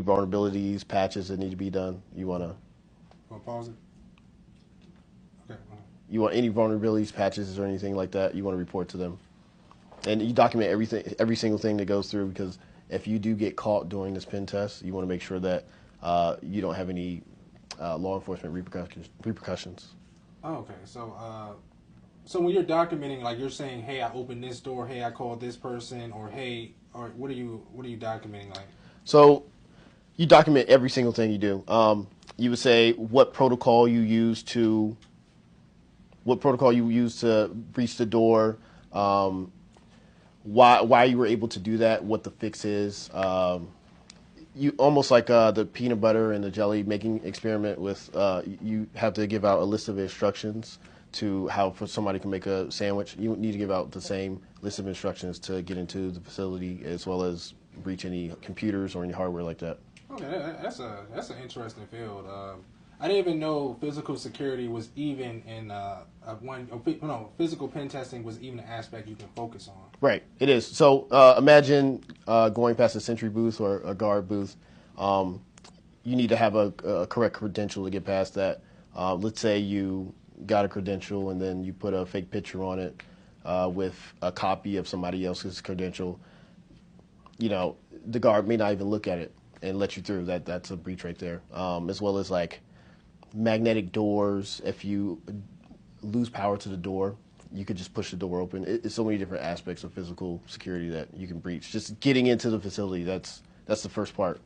vulnerabilities, patches that need to be done. You want to. Well, pause it. Okay. You want any vulnerabilities, patches, or anything like that, you want to report to them. And you document everything, every single thing that goes through, because if you do get caught during this pen test, you want to make sure that you don't have any law enforcement repercussions. Oh, okay. So when you're documenting, like you're saying, hey, I opened this door, hey, I called this person, or hey, or what are you documenting like? So you document every single thing you do. You would say what protocol you use to breach the door, why you were able to do that, what the fix is. You almost like the peanut butter and the jelly making experiment with you have to give out a list of instructions to how for somebody can make a sandwich. You need to give out the same list of instructions to get into the facility as well as breach any computers or any hardware like that. Okay, that's an interesting field. I didn't even know physical security was even in physical pen testing was even an aspect you can focus on. Right, it is. So imagine going past a sentry booth or a guard booth. You need to have a correct credential to get past that. Let's say you got a credential and then you put a fake picture on it with a copy of somebody else's credential. You know, the guard may not even look at it and let you through. That's a breach right there. As well as like magnetic doors. If you lose power to the door, you could just push the door open. It's so many different aspects of physical security that you can breach. Just getting into the facility, that's the first part.